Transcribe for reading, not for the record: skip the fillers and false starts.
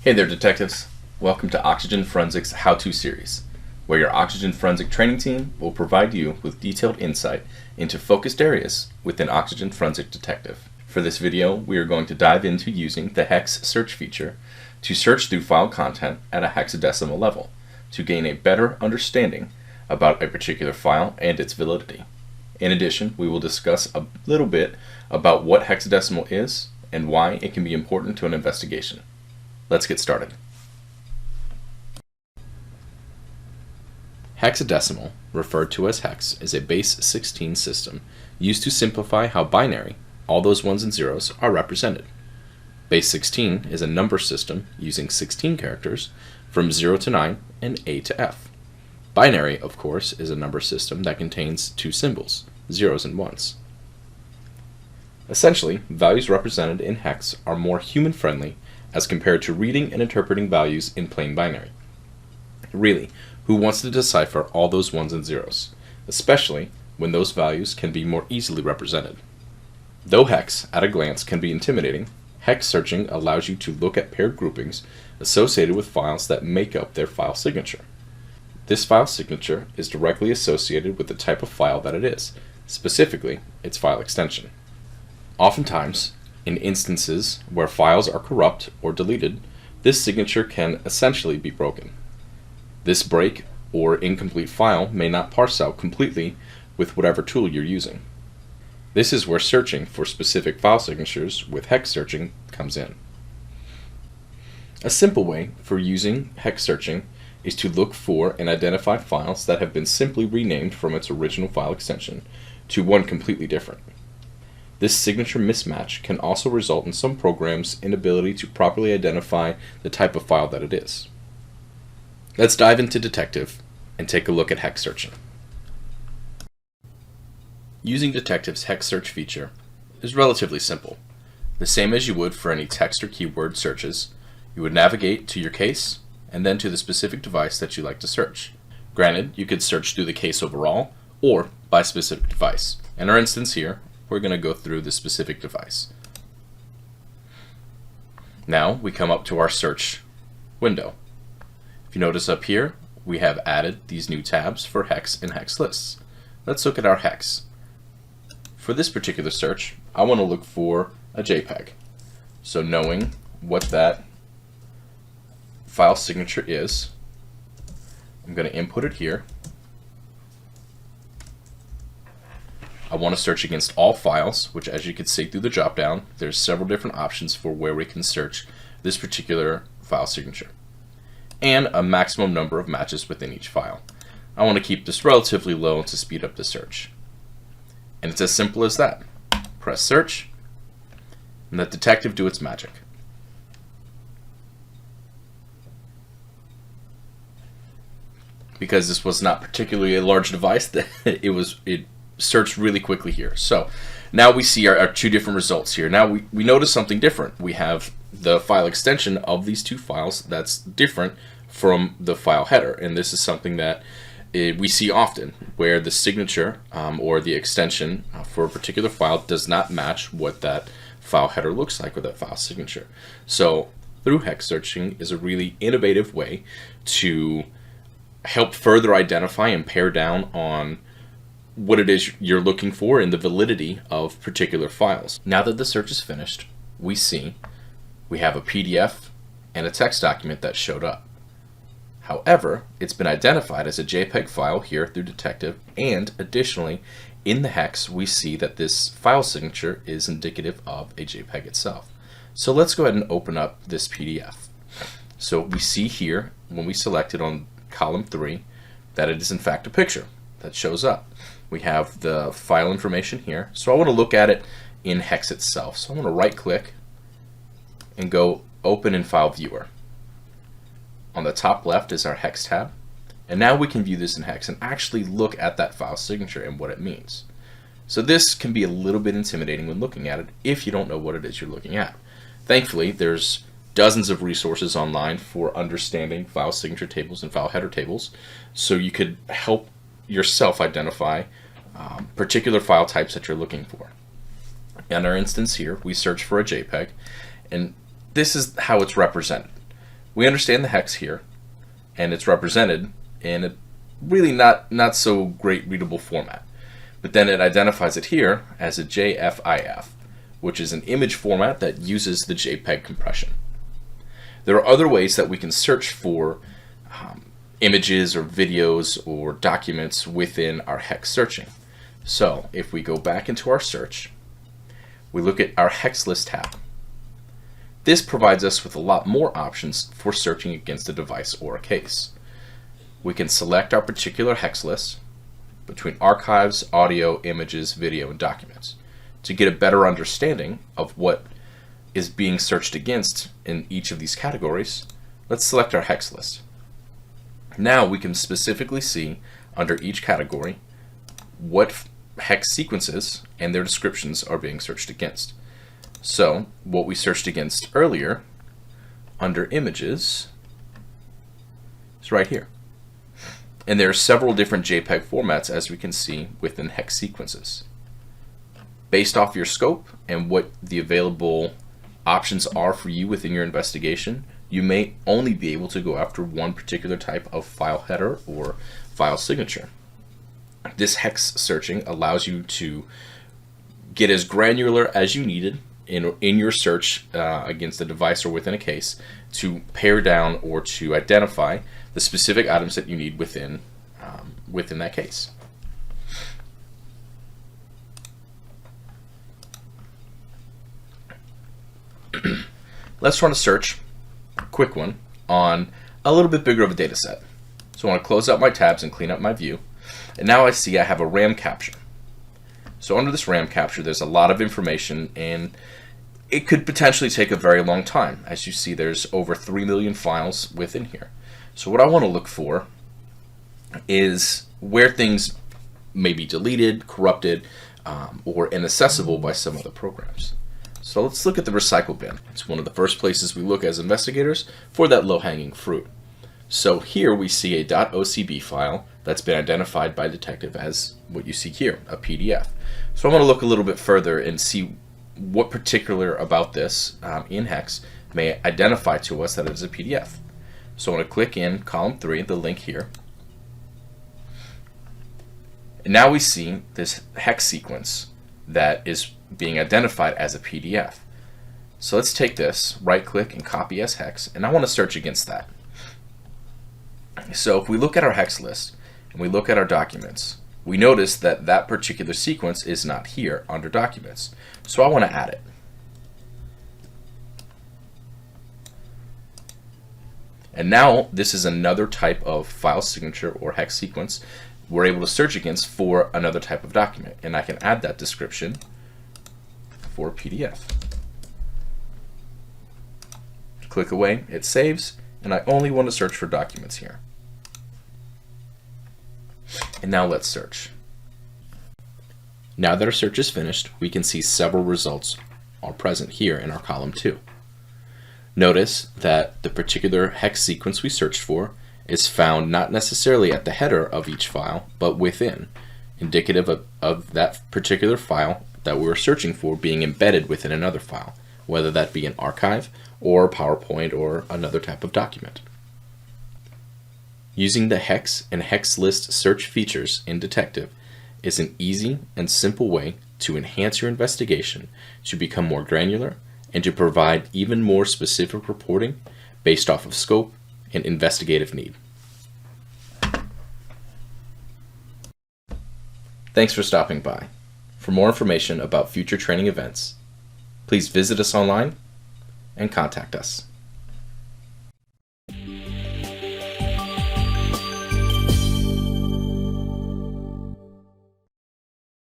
Hey there, detectives. Welcome to Oxygen Forensics How-To Series, where your Oxygen Forensic training team will provide you with detailed insight into focused areas within Oxygen Forensic Detective. For this video, we are going to dive into using the hex search feature to search through file content at a hexadecimal level to gain a better understanding about a particular file and its validity. In addition, we will discuss a little bit about what hexadecimal is and why it can be important to an investigation. Let's get started. Hexadecimal, referred to as hex, is a base 16 system used to simplify how binary, all those ones and zeros, are represented. Base 16 is a number system using 16 characters from 0 to 9 and A to F. Binary, of course, is a number system that contains two symbols, zeros and ones. Essentially, values represented in hex are more human-friendly as compared to reading and interpreting values in plain binary. Really, who wants to decipher all those ones and zeros, especially when those values can be more easily represented? Though hex, at a glance, can be intimidating, hex searching allows you to look at paired groupings associated with files that make up their file signature. This file signature is directly associated with the type of file that it is, specifically its file extension. Oftentimes, in instances where files are corrupt or deleted, this signature can essentially be broken. This break or incomplete file may not parse out completely with whatever tool you're using. This is where searching for specific file signatures with hex searching comes in. A simple way for using hex searching is to look for and identify files that have been simply renamed from its original file extension to one completely different. This signature mismatch can also result in some programs' inability to properly identify the type of file that it is. Let's dive into Detective and take a look at hex searching. Using Detective's hex search feature is relatively simple. The same as you would for any text or keyword searches, you would navigate to your case and then to the specific device that you like to search. Granted, you could search through the case overall or by specific device. In our instance here, we're going to go through the specific device. Now we come up to our search window. If you notice up here, we have added these new tabs for hex and hex lists. Let's look at our hex. For this particular search, I want to look for a JPEG. So knowing what that file signature is, I'm going to input it here. I want to search against all files, which, as you can see through the drop down, there's several different options for where we can search this particular file signature, and a maximum number of matches within each file. I want to keep this relatively low to speed up the search. And it's as simple as that. Press search, and let Detective do its magic. Because this was not particularly a large device, it searched really quickly here. So now we see our two different results here. Now we notice something different. We have the file extension of these two files that's different from the file header, and this is something that we see often, where the signature or the extension for a particular file does not match what that file header looks like with that file signature. So through hex searching is a really innovative way to help further identify and pare down on what it is you're looking for and the validity of particular files. Now that the search is finished, we see we have a PDF and a text document that showed up. However, it's been identified as a JPEG file here through Detective, and additionally, in the hex, we see that this file signature is indicative of a JPEG itself. So let's go ahead and open up this PDF. So we see here, when we select it on column 3, that it is in fact a picture that shows up. We have the file information here. So I want to look at it in hex itself. So I want to right click and go open in file viewer. On the top left is our hex tab, and now we can view this in hex and actually look at that file signature and what it means. So this can be a little bit intimidating when looking at it if you don't know what it is you're looking at. Thankfully, there's dozens of resources online for understanding file signature tables and file header tables, so you could help yourself identify particular file types that you're looking for. In our instance here, we search for a JPEG, and this is how it's represented. We understand the hex here, and it's represented in a really not so great readable format. But then it identifies it here as a JFIF, which is an image format that uses the JPEG compression. There are other ways that we can search for images or videos or documents within our hex searching. So if we go back into our search, we look at our hex list tab. This provides us with a lot more options for searching against a device or a case. We can select our particular hex list between archives, audio, images, video, and documents. To get a better understanding of what is being searched against in each of these categories, let's select our hex list. Now we can specifically see under each category what hex sequences and their descriptions are being searched against. So what we searched against earlier under images is right here. And there are several different JPEG formats, as we can see, within hex sequences. Based off your scope and what the available options are for you within your investigation, you may only be able to go after one particular type of file header or file signature. This hex searching allows you to get as granular as you needed in your search against a device or within a case to pare down or to identify the specific items that you need within that case. Let's run a search, a quick one, on a little bit bigger of a data set. So I want to close out my tabs and clean up my view. And now I see I have a RAM capture. So under this RAM capture, there's a lot of information, and it could potentially take a very long time. As you see, there's over 3 million files within here. So what I want to look for is where things may be deleted, corrupted, or inaccessible by some other programs. So let's look at the recycle bin. It's one of the first places we look as investigators for that low-hanging fruit. So here we see a .ocb file that's been identified by detective as what you see here, a PDF. So I want to look a little bit further and see what particular about this in Hex may identify to us that it is a PDF. So I'm going to click in column 3, the link here. And now we see this hex sequence that is being identified as a PDF. So let's take this, right click and copy as hex, and I want to search against that. So if we look at our hex list and we look at our documents, we notice that that particular sequence is not here under documents. So I want to add it. And now this is another type of file signature or hex sequence we're able to search against for another type of document. And I can add that description for PDF. Click away, it saves, and I only want to search for documents here. And now let's search. Now that our search is finished, we can see several results are present here in our column 2. Notice that the particular hex sequence we searched for is found not necessarily at the header of each file, but within, indicative of that particular file that we were searching for being embedded within another file, whether that be an archive or PowerPoint or another type of document. Using the hex and hex list search features in Detective is an easy and simple way to enhance your investigation, to become more granular, and to provide even more specific reporting based off of scope and investigative need. Thanks for stopping by. For more information about future training events, please visit us online and contact us.